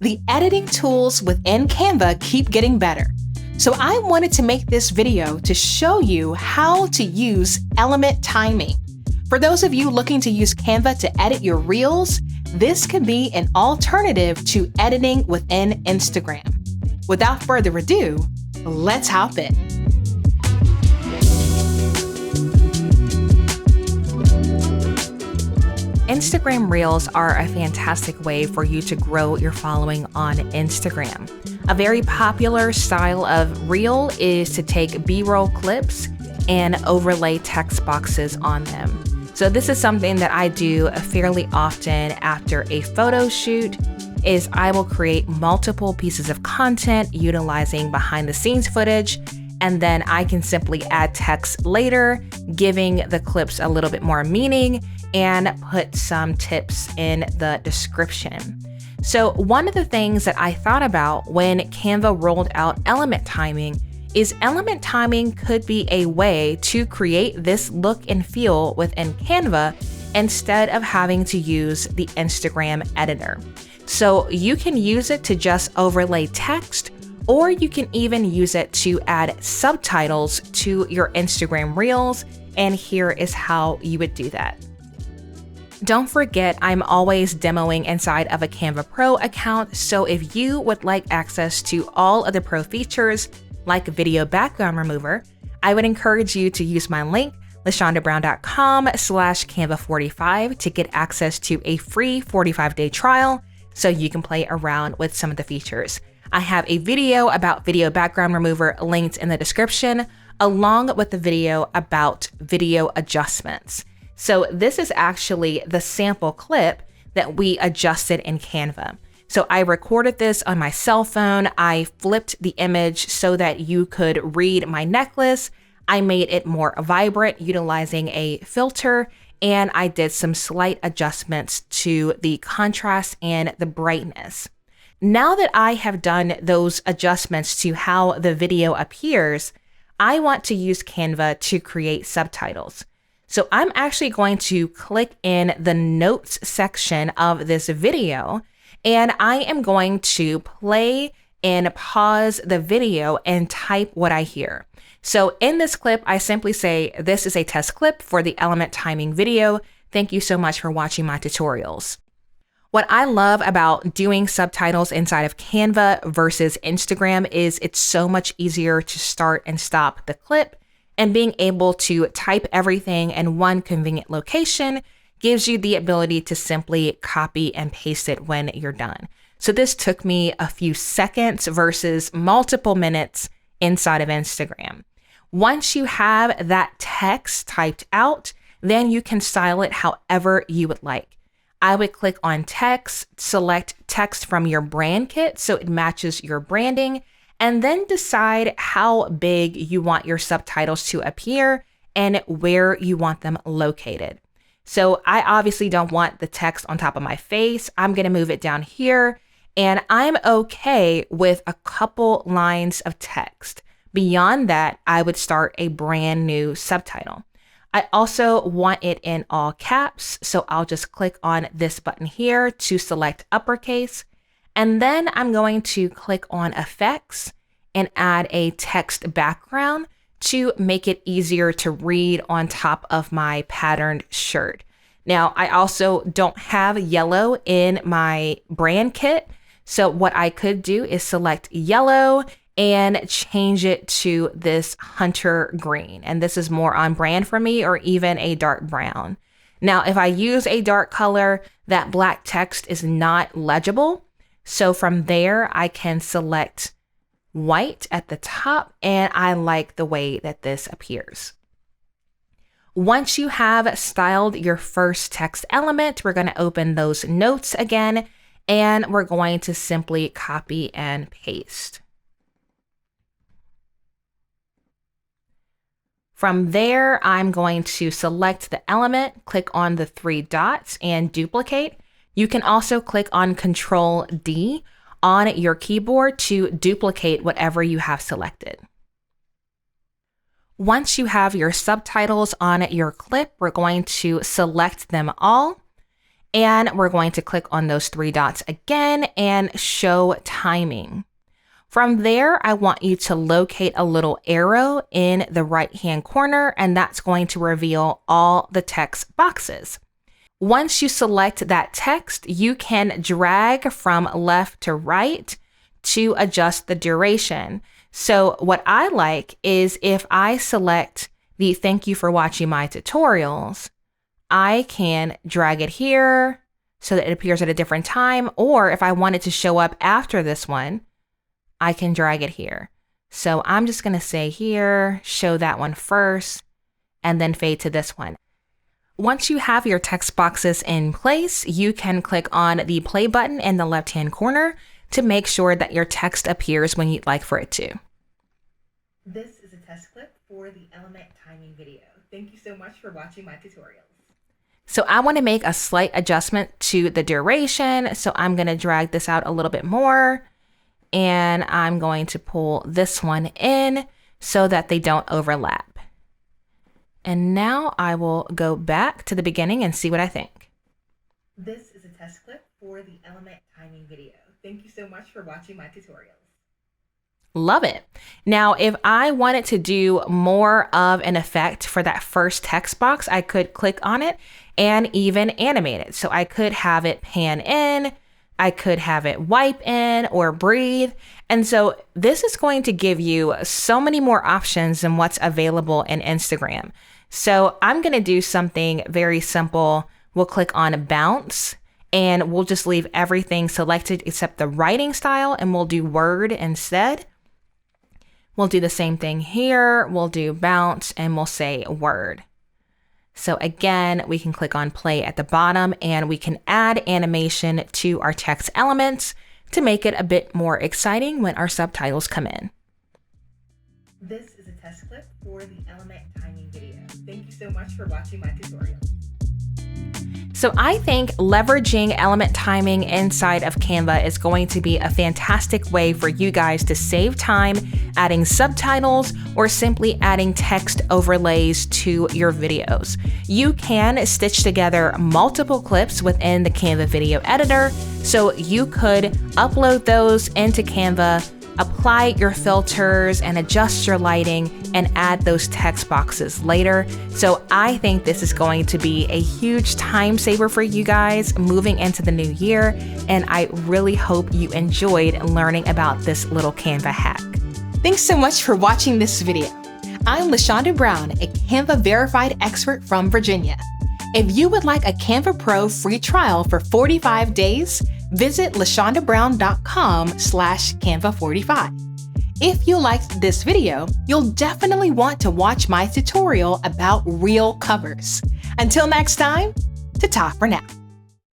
The editing tools within Canva keep getting better. So I wanted to make this video to show you how to use element timing. For those of you looking to use Canva to edit your Reels, this can be an alternative to editing within Instagram. Without further ado, let's hop in. Instagram Reels are a fantastic way for you to grow your following on Instagram. A very popular style of Reel is to take B-roll clips and overlay text boxes on them. So this is something that I do fairly often after a photo shoot. Is I will create multiple pieces of content utilizing behind the scenes footage, and then I can simply add text later, giving the clips a little bit more meaning and put some tips in the description. So one of the things that I thought about when Canva rolled out element timing is element timing could be a way to create this look and feel within Canva instead of having to use the Instagram editor. So you can use it to just overlay text, or you can even use it to add subtitles to your Instagram Reels, and here is how you would do that. Don't forget, I'm always demoing inside of a Canva Pro account, so if you would like access to all of the Pro features, like video background remover, I would encourage you to use my link, lashondabrown.com/Canva45 to get access to a free 45-day trial so you can play around with some of the features. I have a video about video background remover linked in the description, along with the video about video adjustments. So this is actually the sample clip that we adjusted in Canva. So I recorded this on my cell phone. I flipped the image so that you could read my necklace. I made it more vibrant utilizing a filter, and I did some slight adjustments to the contrast and the brightness. Now that I have done those adjustments to how the video appears, I want to use Canva to create subtitles. So I'm actually going to click in the notes section of this video, and I am going to play and pause the video and type what I hear. So in this clip, I simply say, this is a test clip for the element timing video. Thank you so much for watching my tutorials. What I love about doing subtitles inside of Canva versus Instagram is it's so much easier to start and stop the clip, and being able to type everything in one convenient location gives you the ability to simply copy and paste it when you're done. So this took me a few seconds versus multiple minutes inside of Instagram. Once you have that text typed out, then you can style it however you would like. I would click on text, select text from your brand kit so it matches your branding, and then decide how big you want your subtitles to appear and where you want them located. So I obviously don't want the text on top of my face. I'm going to move it down here, and I'm okay with a couple lines of text. Beyond that, I would start a brand new subtitle. I also want it in all caps, so I'll just click on this button here to select uppercase. And then I'm going to click on effects and add a text background to make it easier to read on top of my patterned shirt. Now, I also don't have yellow in my brand kit. So what I could do is select yellow and change it to this hunter green. And this is more on brand for me, or even a dark brown. Now, if I use a dark color, that black text is not legible. So from there, I can select white at the top, and I like the way that this appears. Once you have styled your first text element, we're going to open those notes again, and we're going to simply copy and paste. From there, I'm going to select the element, click on the three dots and duplicate. You can also click on Control D on your keyboard to duplicate whatever you have selected. Once you have your subtitles on your clip, we're going to select them all. And we're going to click on those three dots again and show timing. From there, I want you to locate a little arrow in the right-hand corner, and that's going to reveal all the text boxes. Once you select that text, you can drag from left to right to adjust the duration. So what I like is if I select the "Thank you for watching my tutorials," I can drag it here so that it appears at a different time. Or if I want it to show up after this one, I can drag it here. So I'm just going to say here, show that one first, and then fade to this one. Once you have your text boxes in place, you can click on the play button in the left-hand corner to make sure that your text appears when you'd like for it to. This is a test clip for the element timing video. Thank you so much for watching my tutorials. So I want to make a slight adjustment to the duration. So I'm going to drag this out a little bit more, and I'm going to pull this one in so that they don't overlap. And now I will go back to the beginning and see what I think. This is a test clip for the element timing video. Thank you so much for watching my tutorials. Love it. Now, if I wanted to do more of an effect for that first text box, I could click on it and even animate it. So I could have it pan in, I could have it wipe in or breathe. And so this is going to give you so many more options than what's available in Instagram. So I'm going to do something very simple. We'll click on bounce and we'll just leave everything selected except the writing style, and we'll do word instead. We'll do the same thing here. We'll do bounce and we'll say word. So again, we can click on play at the bottom and we can add animation to our text elements to make it a bit more exciting when our subtitles come in. This is a test clip for the element timing video. Thank you so much for watching my tutorial. So I think leveraging element timing inside of Canva is going to be a fantastic way for you guys to save time adding subtitles or simply adding text overlays to your videos. You can stitch together multiple clips within the Canva video editor, so you could upload those into Canva, apply your filters and adjust your lighting and add those text boxes later. So I think this is going to be a huge time saver for you guys moving into the new year. And I really hope you enjoyed learning about this little Canva hack. Thanks so much for watching this video. I'm LaShonda Brown, a Canva verified expert from Virginia. If you would like a Canva Pro free trial for 45 days, visit lashondabrown.com/Canva45. If you liked this video, you'll definitely want to watch my tutorial about real covers. Until next time, ta-ta for now.